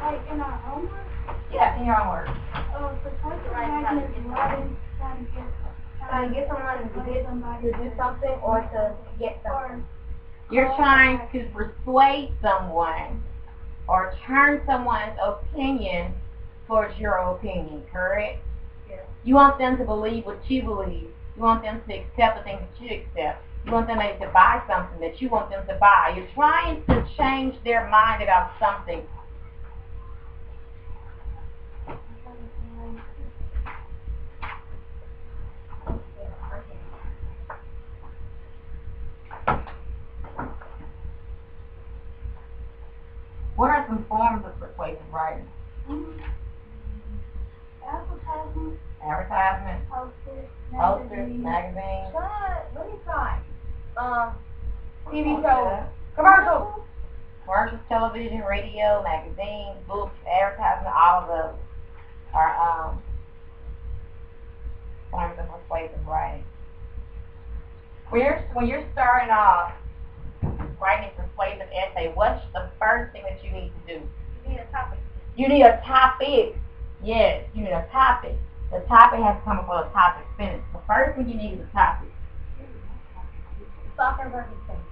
Like in our homework? Yeah, in your homework. Persuasive writing is writing, Trying to get someone to do something or to get something. You're trying to persuade someone or turn someone's opinion towards your opinion, correct? Yeah. You want them to believe what you believe. You want them to accept the things that you accept. You want them maybe to buy something that you want them to buy. You're trying to change their mind about something. What are some forms of persuasive writing? Advertisement. Posters, magazines. Let me try. TV shows. Commercials. Commercials, television, radio, magazines, books, advertisement, all of those are forms of persuasive writing. When you're starting off writing a persuasive essay, what's the first thing that you need to do? You need a topic. You need a topic. Yes, you need a topic. The topic has to come before the topic sentence. The first thing you need is a topic. Soccer versus tennis.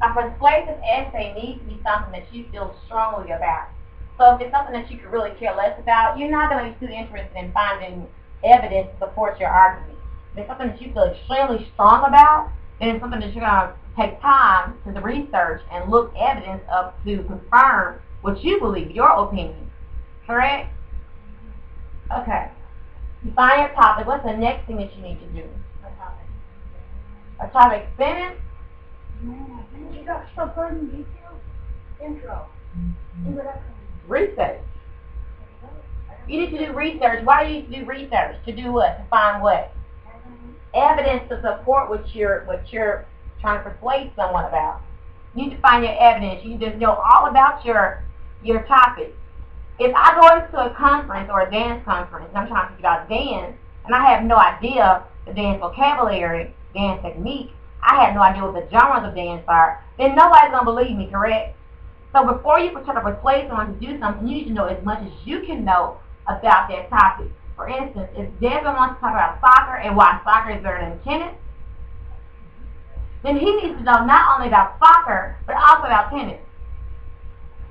A persuasive essay needs to be something that you feel strongly about. So if it's something that you could really care less about, you're not going to be too interested in finding evidence to support your argument. If it's something that you feel extremely strong about, then it's something that you're going to take time to research and look evidence up to confirm what you believe, your opinion. Correct? Okay. You find your topic. What's the next thing that you need to do? A topic sentence. You got supporting details? Intro. Introduction. Research. You need to do research. Why do you need to do research? To do what? To find what? Evidence to support what you're trying to persuade someone about. You need to find your evidence. You need to know all about your topic. If I go into a conference or a dance conference and I'm trying to figure out dance and I have no idea the dance vocabulary, dance technique, I have no idea what the genres of dance are, then nobody's going to believe me, correct? So before you try to persuade someone to do something, you need to know as much as you can know about that topic. For instance, if Devin wants to talk about soccer and why soccer is better than tennis, then he needs to know not only about soccer, but also about tennis.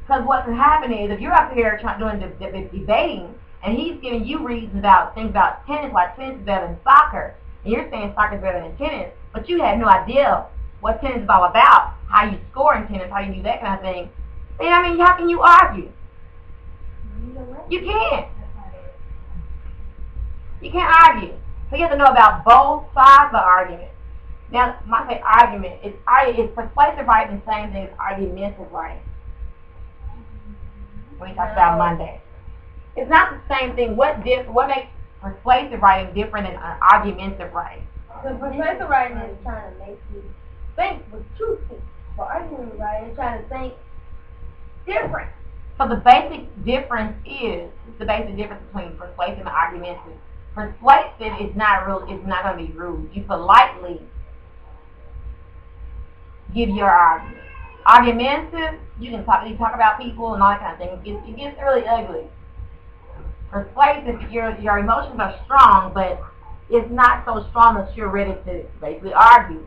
Because what's happening is if you're up here doing debating, and he's giving you reasons about things about tennis, why tennis is better than soccer, and you're saying soccer is better than tennis, but you have no idea what tennis is all about, how you score in tennis, how you do that kind of thing, then I mean, how can you argue? You can't. You can't argue. So you have to know about both sides of the argument. Now, when I say argument, it's persuasive writing the same thing as argumentative writing. When we talked about Monday. It's not the same thing. What makes persuasive writing different than argumentative writing? The persuasive writing is trying to make you think what you think. For argumentative writing is trying to think different. So the basic difference between persuasive and argumentative. Persuasive is not going to be rude. You politely give your argument. Argumentative, you talk about people and all that kind of thing. It gets really ugly. Persuasive, your emotions are strong, but it's not so strong that you're ready to basically argue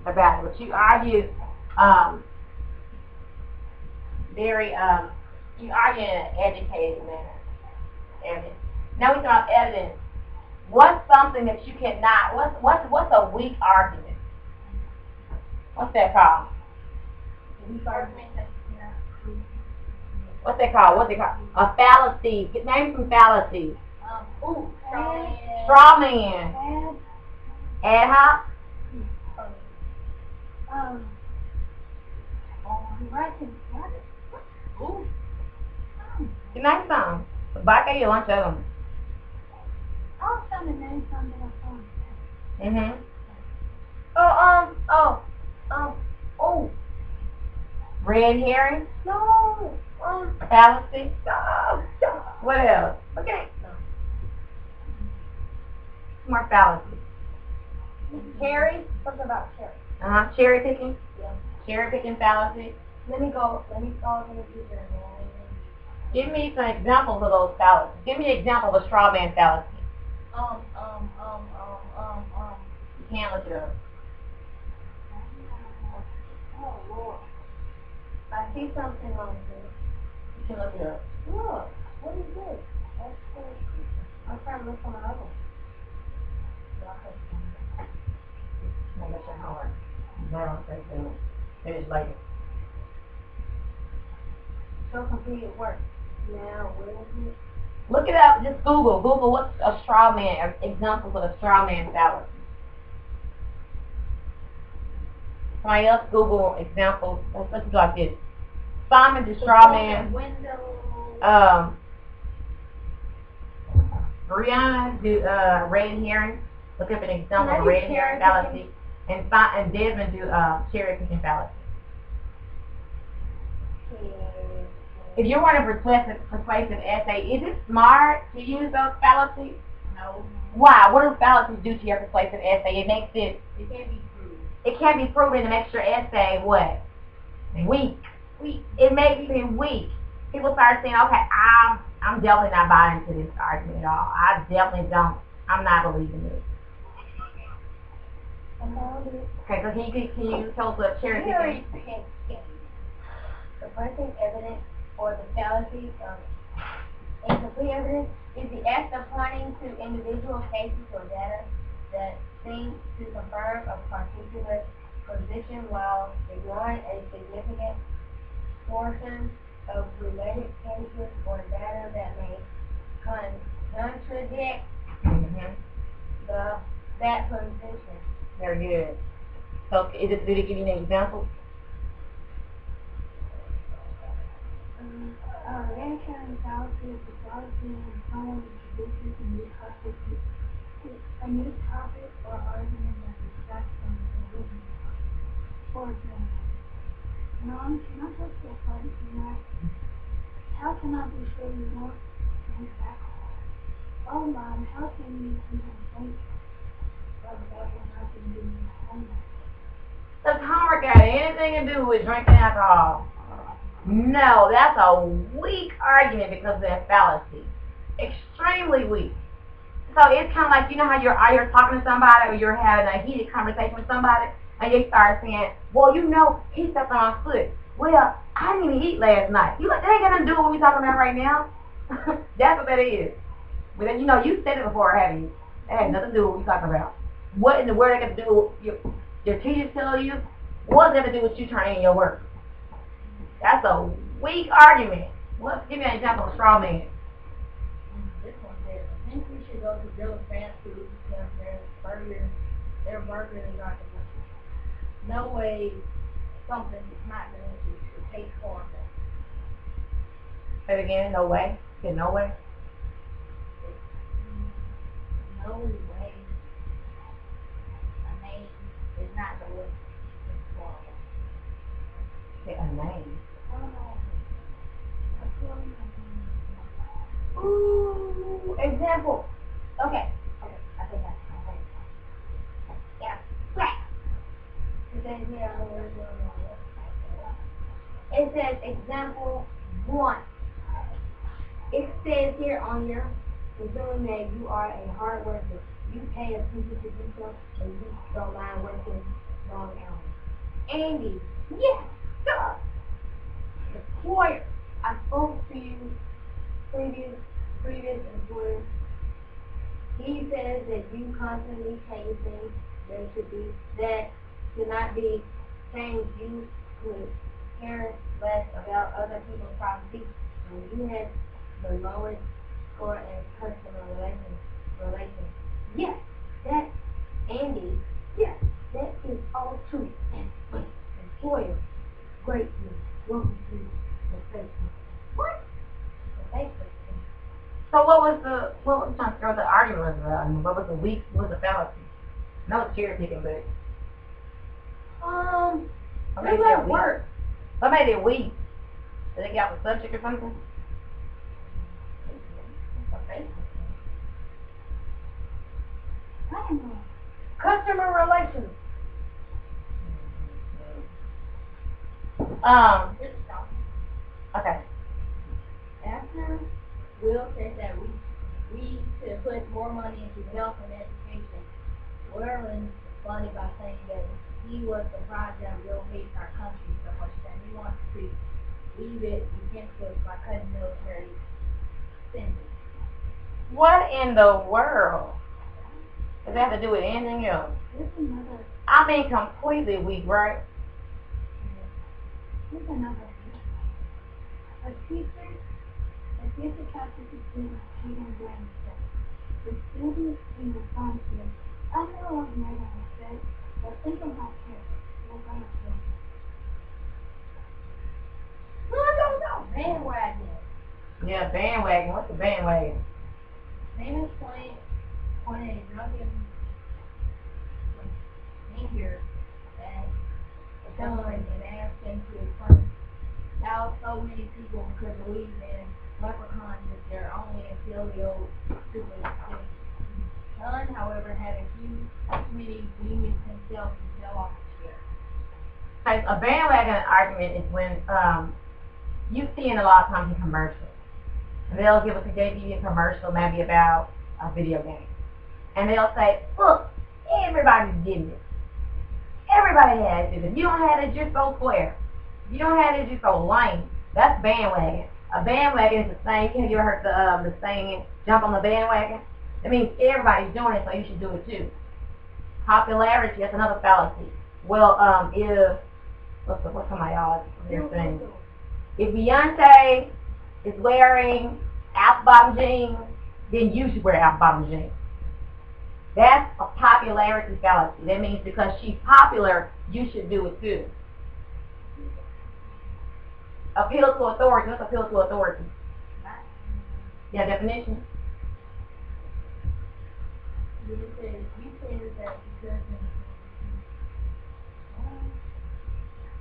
about it. But you argue you argue in an educated manner. Now we talk about evidence. What's something that you cannot? What's a weak argument? What's that called? What's that called? What's it called? A fallacy. Name some fallacies. Straw man. Ad hoc. You name some. Back at you, lunch of them. I was trying to name something on phone. Red herring. No. Fallacy. What else? Okay. More fallacy. Cherry. Something about cherry. Cherry picking. Yeah. Cherry picking fallacy. Let me go to the future, man. Give me some examples of those fallacies. Give me an example of a straw man fallacy. You can't look it up. Oh, Lord. I see something on here. You can look it up. Look, what is this? I'm trying to look for my other one. Make it your homework. Now, finish later. So completed work. Now, where is it? Look it up. Just Google. Google what's a straw man, examples of a straw man fallacy. Somebody else Google examples. Let's do like this. Simon the straw man. Brianna do red herring. Look up an example of a red herring fallacy. And Desmond do cherry picking fallacy. If you're writing a persuasive essay, is it smart to use those fallacies? No. Why? What do fallacies do to your persuasive essay? It makes it. It can't be proven. It can't be proven. It makes your essay what? Weak. It makes it weak. People start saying, okay, I'm definitely not buying into this argument at all. I definitely don't. I'm not believing this. Okay, so can you tell us what cherry picking? The first evidence or the fallacy of incomplete evidence is the act of pointing to individual cases or data that seem to confirm a particular position while ignoring a significant portion of related cases or data that may contradict that position. Very good. So, did it give you an example? Red herring fallacy is the fallacy when someone introduces a new topic or argument that distracts from the original topic. For example, Mom, can I touch your phone tonight? How can I be sure you won't drink alcohol? Oh, Mom, how can you even think of that when I've been doing your homework? Does homework got anything to do with drinking alcohol? No, that's a weak argument because of that fallacy. Extremely weak. So it's kind of like, you know how you're talking to somebody or you're having a heated conversation with somebody and they start saying, well, you know, he stepped on my foot. Well, I didn't even eat last night. You like, that ain't got nothing to do with what we're talking about right now. That's what that is. But then, you know, you said it before, haven't you? That had nothing to do with what we're talking about. What in the world that got to do with your teachers tell you? What does that have to do with you turning in your work? That's a weak argument. Give me an example of straw man. This one says, I think we should go to Bill fast food because their burger is not delicious. No way something is not delicious to taste horrible. Say it again, no way. Say no way. No way a name is not delicious. It's horrible. Say a name. Ooh, example. Okay. I think I yeah. It says here, it says example 1. It says here on your presuming that you are a hard worker. You pay attention to detail and you don't mind working long hours. Andy, yes, sir. Employer, I spoke to you previous employer. He says that you constantly change things that should not be changed. You could care less about other people's property, and you have the lowest score in personal relations. Yes, that Andy. Yes, that is all true. And employer, great news. Welcome to the Facebook. What? The Facebook. So what was the argument about? What was the fallacy? No cherry picking, but what made it work? What made it weak? Did they get off the subject or something? I don't know. Customer relations. Okay. After Will said that we should put more money into health and education, Warren responded by saying that he was surprised that Will hates our country so much that he wants to leave it defensive by cutting military spending. What in the world does that have to do with anything else? I mean, completely weak, right? Here's another thing. A teacher catches a student cheating during test. The student in the front says, I know I've made a mistake, but think of my kids. We're gonna kill you. No. Bandwagon. Yeah, bandwagon. What's a bandwagon? Famous pointed a drunken figure at someone and asked him to explain how so many people could believe in leprechauns if they're only a silly old stupid thing. John, however, had a few too many demons himself and fell off the chair. A bandwagon argument is when you see it a lot of times in commercials. And they'll give a commercial maybe about a video game. And they'll say, look, everybody's getting it. Everybody has it. If you don't have it, just go square. If you don't have it, just go lame. That's bandwagon. A bandwagon is the same. Have you ever heard the saying, jump on the bandwagon? That means everybody's doing it, so you should do it too. Popularity, that's another fallacy. Well, what's some of y'all here saying? If Beyonce is wearing apple-bottom jeans, then you should wear apple-bottom jeans. That's a popularity fallacy. That means because she's popular, you should do it too. Appeal to authority. What's appeal to authority? Yeah, definition? You said that because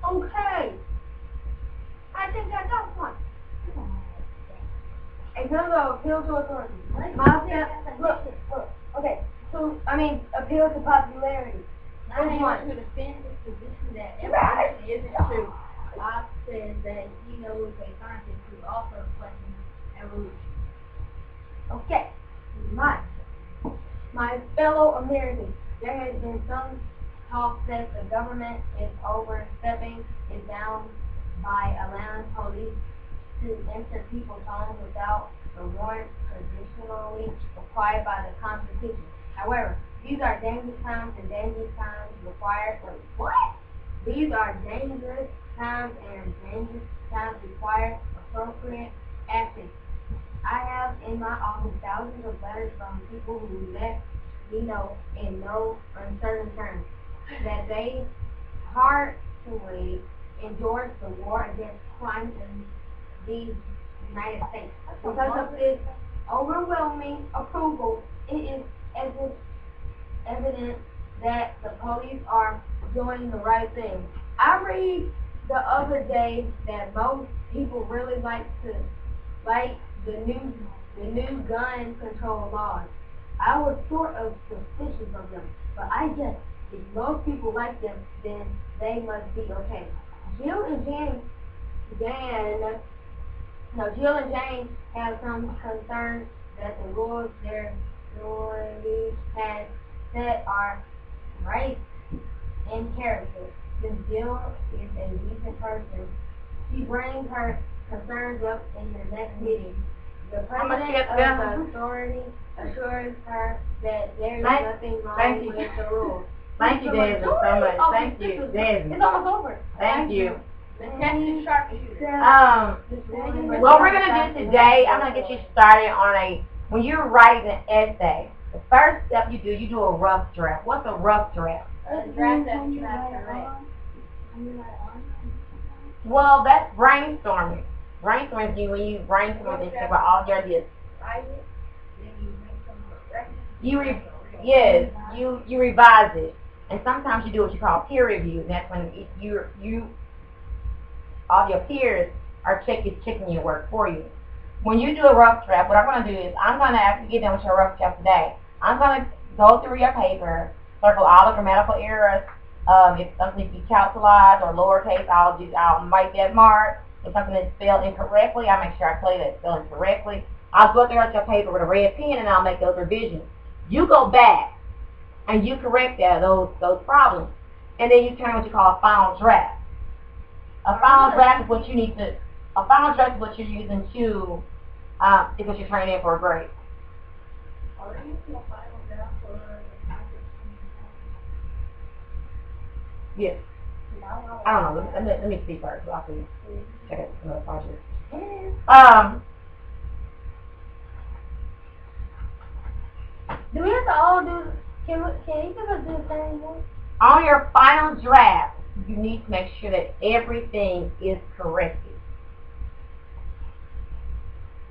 Okay. I think I got one. Another appeal to authority. Look, okay. So, appeal to popularity. I don't want to defend this position that everything isn't true. Locke says that he knows a scientist who also questions evolution. Okay. My fellow Americans, there has been some talk that the government is overstepping it down by allowing police to enter people's homes without the warrant traditionally required by the Constitution. However, these are dangerous times and dangerous times required. What? These are dangerous times and dangerous times require appropriate action. I have in my office thousands of letters from people who let me know in no uncertain terms that they heartily endorse the war against crime in the United States. Because of this overwhelming approval, it is evident that the police are doing the right thing. I read the other day that most people really like the new gun control laws. I was sort of suspicious of them, but I guess if most people like them, then they must be okay. Jill and Jane have some concern that the rules their authorities had set are right in character. Since Jill is a decent person, she brings her concerns up in the next meeting. The president of the authority assures her that there is nothing wrong with the rules. Thank you, David, so much. Thank you, David. It's almost over. Thank you. What we're going to do today, I'm going to get you started on when you're writing an essay, the first step you do a rough draft. What's a rough draft? A draft that you have to write. Well, that's brainstorming. Brainstorming is when you brainstorm and think about all your ideas. You revise it. And sometimes you do what you call peer review. And that's when all your peers are checking your work for you. When you do a rough draft, what I'm going to do is I'm going to, after you get done with your rough draft today, I'm going to go through your paper, circle all the grammatical errors, If something be capitalized or lowercase, I'll make that mark. If something is spelled incorrectly, I make sure I tell you that it's spelled incorrectly. I'll go through your paper with a red pen and I'll make those revisions. You go back and you correct those problems, and then you turn what you call a final draft. A final draft is what you need to. A final draft is what you're using to because you're turning in for a grade. Yes. I don't know. Let me see first. So I can check out some other projects. Do we have to all do? Can each of us do the same one? On your final draft, you need to make sure that everything is corrected.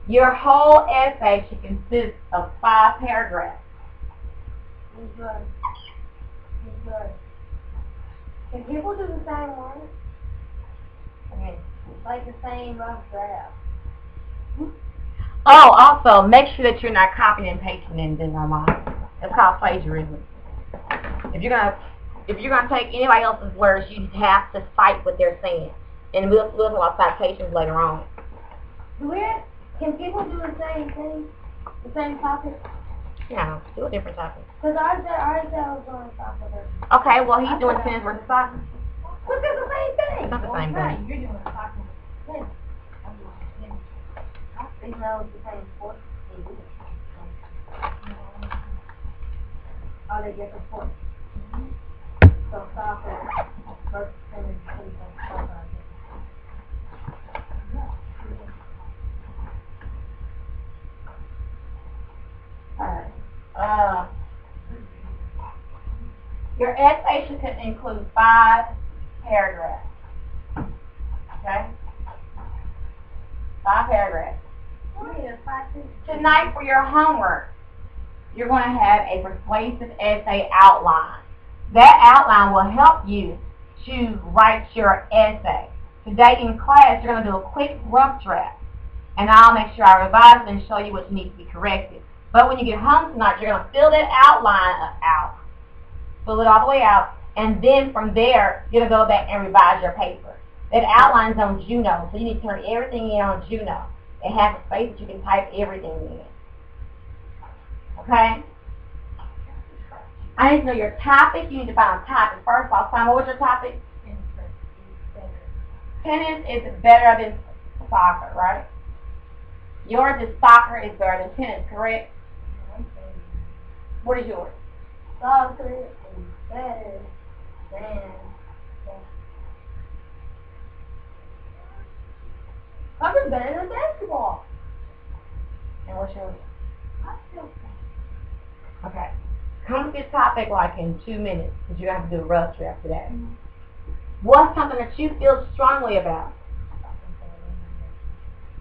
Your whole essay should consist of 5 paragraphs. Good. Can people do the same one? Okay. Like the same rough draft? Oh, also, make sure that you're not copying and pasting anything online. It's called plagiarism. If you're gonna take anybody else's words, you have to cite what they're saying. And we'll talk about citations later on. Can people do the same thing? The same topic? Yeah, do a different topic. Because I said I was doing soccer. Okay, well he's doing tennis versus soccer. But it's the same thing. It's not the same thing. You're doing soccer. Yes. Even though it's the same sport, they do it. Are they different sports? So soccer versus tennis, soccer. Alright. Your essay should include 5 paragraphs. Okay? 5 paragraphs. Tonight for your homework, you're going to have a persuasive essay outline. That outline will help you to write your essay. Today in class, you're going to do a quick rough draft, and I'll make sure I revise it and show you what needs to be corrected. But when you get home tonight, you're going to fill that outline out, fill it all the way out, and then from there, you're going to go back and revise your paper. That outline's on Juno, so you need to turn everything in on Juno. It has a space that you can type everything in. Okay? I need to know your topic. You need to find a topic. First of all, Simon, what was your topic? Tennis is better than soccer, right? Yours is soccer is better than tennis, correct? What is yours? Soccer is better than soccer's better than basketball. And what's yours? Okay. Come with your topic like in 2 minutes, because you're going to have to do a rough draft today. What's something that you feel strongly about?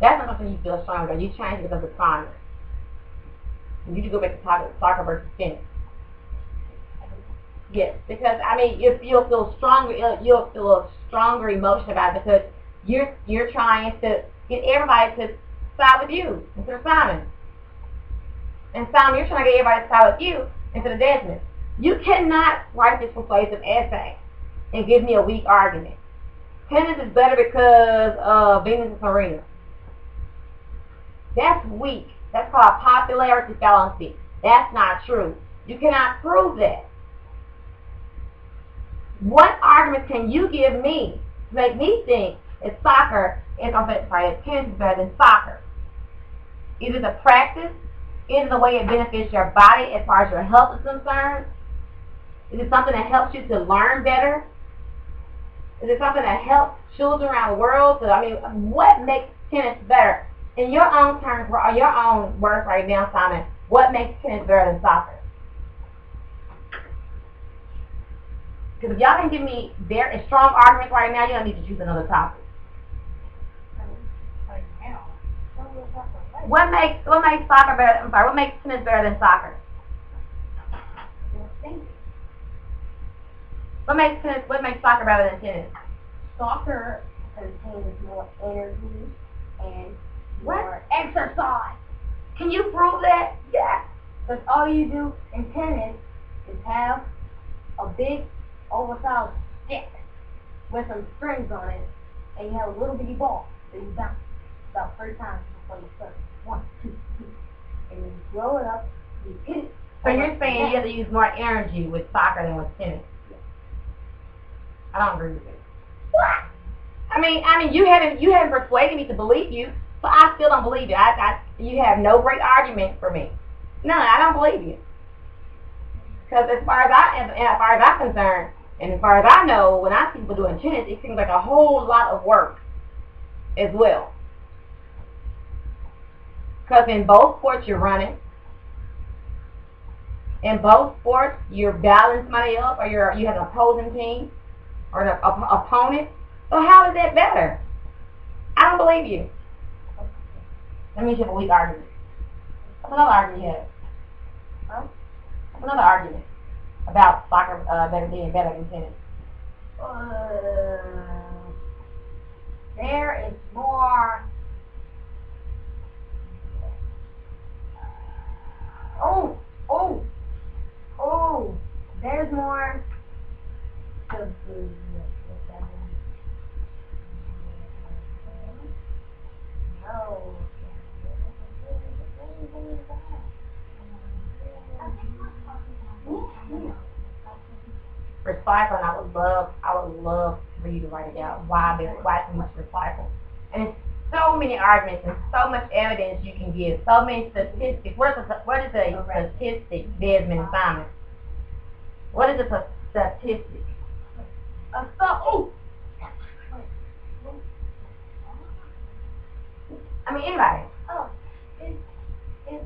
That's not something you feel strongly about. You change it because it's fine. You need to go back to topic soccer versus tennis. Yes, because I mean, you'll feel stronger. You'll feel a stronger emotion about it because you're trying to get everybody to side with you instead of Simon. And Simon, you're trying to get everybody to side with you instead of Desmond. You cannot write this persuasive essay and give me a weak argument. Tennis is better because of Venus and Serena. That's weak. That's called popularity fallacy. That's not true. You cannot prove that. What arguments can you give me to make me think that tennis is better than soccer? Is it the practice? Is it the way it benefits your body as far as your health is concerned? Is it something that helps you to learn better? Is it something that helps children around the world? So, I mean, what makes tennis better? In your own terms, or your own words right now, Simon, what makes tennis better than soccer? Because if y'all can give me very strong arguments right now, you're going to need to choose another topic. What makes soccer better? I'm sorry. What makes tennis better than soccer? What makes soccer better than tennis? Soccer contains more energy and more exercise. Can you prove that? Yeah. Because all you do in tennis is have a big oversized stick with some strings on it, and you have a little bitty ball that you bounce about 3 times before you start. 1, 2, 2. And then you throw it up, you hit it. So you're saying you have to use more energy with soccer than with tennis? Yes. I don't agree with it. What? I mean, you haven't persuaded me to believe you, so I still don't believe you. You have no great argument for me. No, I don't believe you. Because as far as I'm concerned, and as far as I know, when I see people doing tennis, it seems like a whole lot of work as well. Because in both sports you're running. In both sports you're balancing somebody up, or you have an opposing team or an opponent. So how is that better? I don't believe you. That means you have a weak argument. What's another argument you have? Huh? What's another argument about soccer being better than tennis? There is more. There's more. No. Recycling, I would love for you to write it out. Why so much recycle? And it's so many arguments and so much evidence you can give. So many statistics. What is a statistic, Desmond and Simon? What is a statistic? I mean, anybody. It's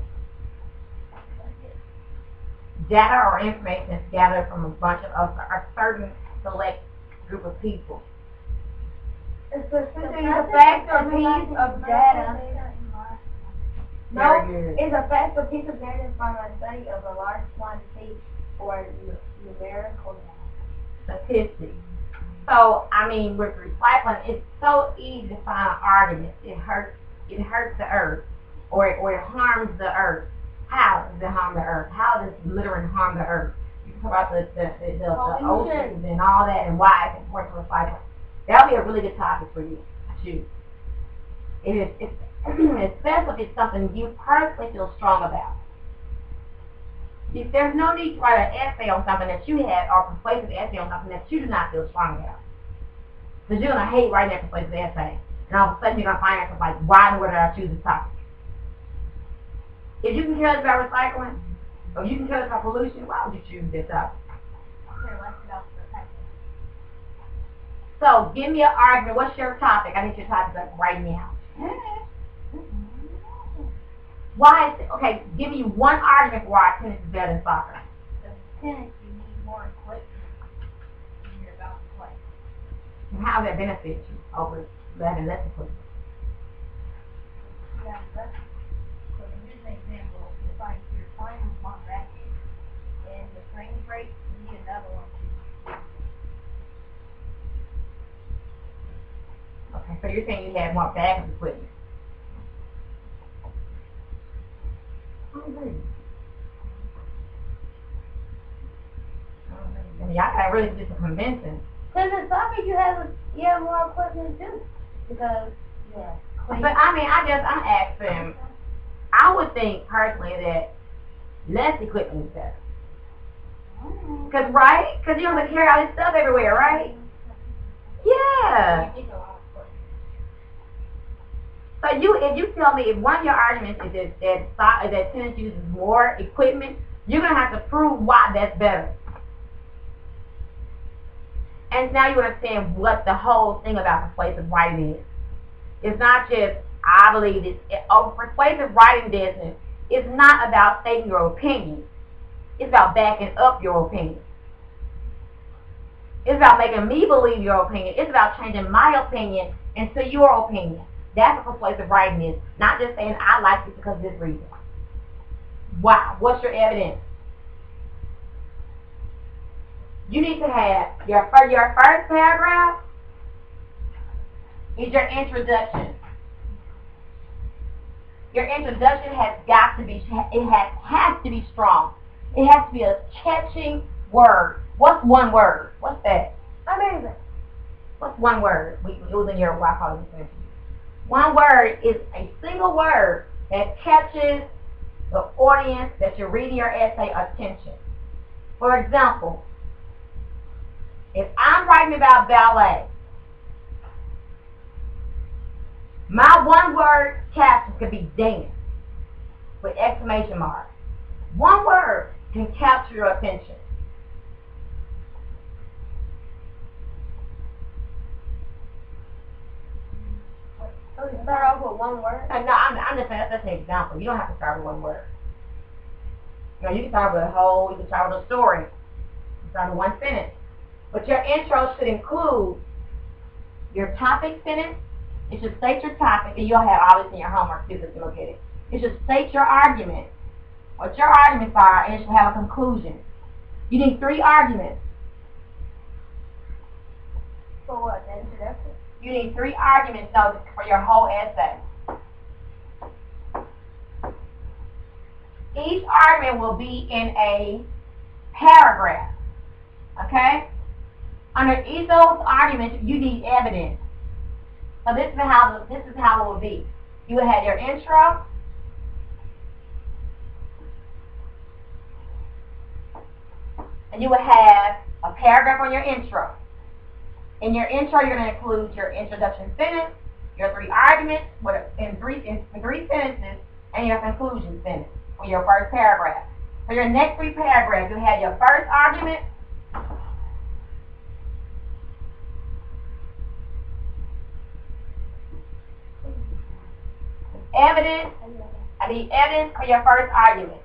Data or information that's gathered from a bunch of a certain select group of people. It's a factor piece of data. No, it's a factor piece of data from a study of a large quantity or numerical data. Statistics. So, I mean, with recycling, it's so easy to find an argument. It hurts the earth, or it harms the earth. How does it harm the earth? How does littering harm the earth? You talk about the oceans and all that, and why it's important to recycle. That'll be a really good topic for you to choose. It's especially if it's something you personally feel strong about. If there's no need to write an essay on something that you had, or a persuasive essay on something that you do not feel strong about. Because you're going to hate writing that persuasive essay. And all of a sudden you're going to find yourself like, why in the world did I choose this topic? If you can care less about recycling, or you can care less about pollution, why would you choose this topic? So, give me an argument. What's your topic? I need your topic right now. Why is it, okay, give me one argument for why tennis is better than soccer. Tennis, you need more equipment when you're about to play. And how does that benefit you over having less equipment? Yeah, so here's an example. If you're playing with one racket and the frame breaks, you need another one. Okay, so you're saying you have more bags of equipment. I mean, y'all gotta really do some convincing. Because in soccer you have more equipment too. Because But I mean, I'm asking. I would think personally that less equipment is better. Because you don't have to carry all this stuff everywhere, right? Yeah. So if you tell me if one of your arguments is that tennis uses more equipment, you're gonna have to prove why that's better. And now you understand what the whole thing about persuasive writing is. It's not just I believe this. Persuasive writing business is not about stating your opinion. It's about backing up your opinion. It's about making me believe your opinion. It's about changing my opinion into your opinion. That's what persuasive writing is. Not just saying I like this because of this reason. Wow. What's your evidence? You need to have your first paragraph is your introduction. Your introduction has got to be, has to be strong. It has to be a catching word What's one word? What's that? Amazing. What's one word? It was in your what I call it. One word is a single word that catches the audience that you're reading your essay attention. For example, if I'm writing about ballet, my one word caption could be dance with exclamation mark. One word can capture your attention. So you start off with one word? No, I'm just saying that's an example. You don't have to start with one word. You can start with you can start with a story. You can start with one sentence. But your intro should include your topic sentence. It should state your topic, and you'll have all this in your homework too, so you look at it. It should state your argument, what your arguments are, and it should have a conclusion. You need 3 arguments. For what, the introduction? You need 3 arguments for your whole essay. Each argument will be in a paragraph. Okay? Under each of those arguments, you need evidence. So this is how it will be. You will have your intro. And you will have a paragraph on your intro. In your intro, you're going to include your introduction sentence, your 3 arguments in three sentences, and your conclusion sentence for your first paragraph. For your next 3 paragraphs, you have your first argument, evidence. I need evidence for your first argument.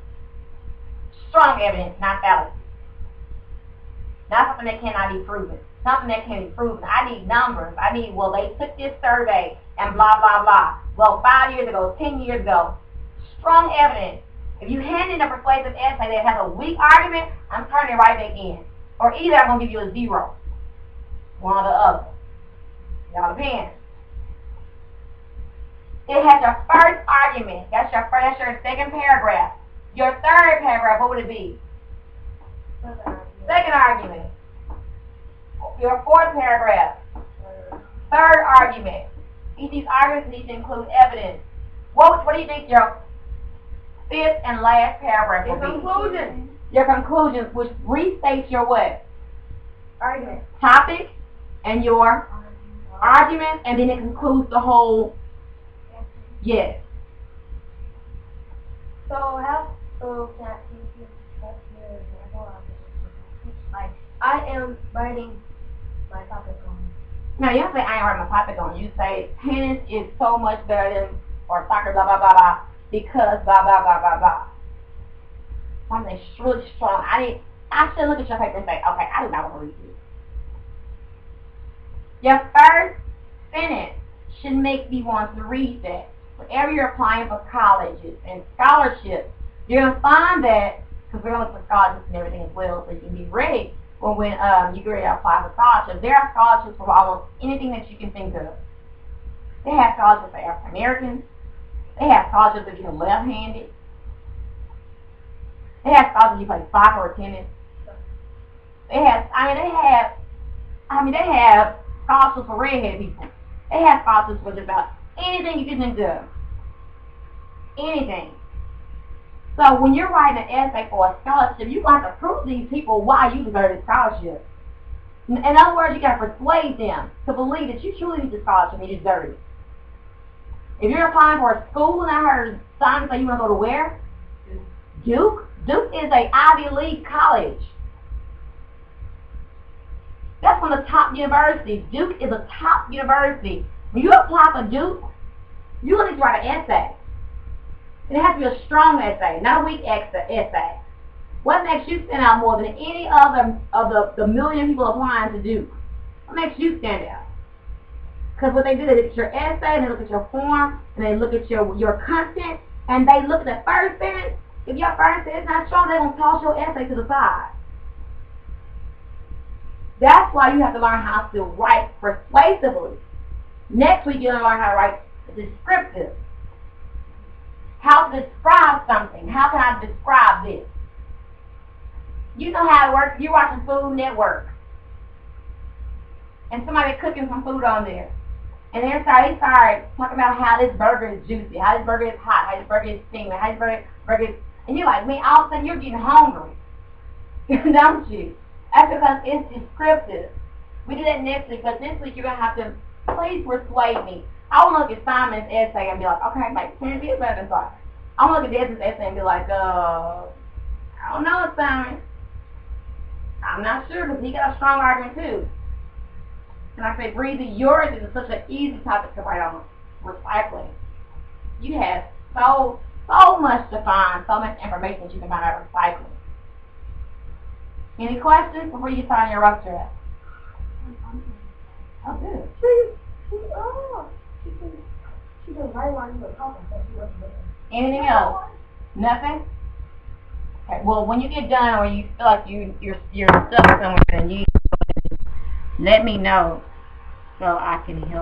Strong evidence, not fallacy. Not something that cannot be proven. Something that can be proven. I need numbers. I need, well, they took this survey and blah, blah, blah. Well, 5 years ago, 10 years ago. Strong evidence. If you hand in a persuasive essay that has a weak argument, I'm turning it right back in. Or either I'm going to give you a 0. One or the other. Y'all depends. It has your first argument. That's your second paragraph. Your third paragraph, what would it be? Second argument. Your fourth paragraph. Third argument. Each of these arguments need to include evidence. What do you think your fifth and last paragraph will be? Conclusion. Your conclusion, which restates your what? Argument. Topic and your argument, and then it concludes the whole. Yes. So can I give an example of this? Like, I am writing my topic on. No, you don't say I ain't writing my topic on. You say tennis is so much better than, or soccer, blah, blah, blah, blah, because blah, blah, blah, blah, blah. Something really strong. I should look at your paper and say, okay, I do not want to read this. Your first sentence should make me want to read that. Whenever you're applying for colleges and scholarships, you're going to find that, because we're going to look for scholarships and everything as well, so you can be ready for when you get ready to apply for scholarships. There are scholarships for almost anything that you can think of. They have scholarships for African Americans. They have scholarships if you're left-handed. They have scholarships if you play soccer or tennis. They have scholarships for redheaded people. They have scholarships for just about anything you can think of. Anything. So when you're writing an essay for a scholarship, you have to prove to these people why you deserve the scholarship. In other words, you got to persuade them to believe that you truly need the scholarship and you deserve it. If you're applying for a school, and I heard Simon say you want to go to where? Duke. Duke is an Ivy League college. That's one of the top universities. Duke is a top university. When you apply for Duke, you're going to write an essay. And it has to be a strong essay, not a weak essay. What makes you stand out more than any other of the million people applying to Duke? What makes you stand out? Because what they do, they look at your essay, and they look at your form, and they look at your content, and they look at the first sentence. If your first sentence is not strong, they're going to toss your essay to the side. That's why you have to learn how to write persuasively. Next week, you're going to learn how to write descriptive. How to describe something. How can I describe this? You know how it works. You're watching Food Network. And somebody cooking some food on there. And they started talking about how this burger is juicy, how this burger is hot, how this burger is steaming, how this burger is... And you're like, man, all of a sudden you're getting hungry. Don't you? That's because it's descriptive. We do that next week, but this week you're going to have to please persuade me. I want to look at Simon's essay and be like, okay, like, can it be a better thought? I want to look at Desmond's essay and be like, I don't know, Simon. I'm not sure, because he got a strong argument too. And I say, Breezy, yours is such an easy topic to write on. Recycling. You have so much to find, so much information that you can find out recycling. Any questions before you sign your rough draft? Oh, good. She was right while you were talking, so she wasn't listening. Anything else? Nothing? Okay, well, when you get done or you feel like you're stuck somewhere and you let me know so I can help.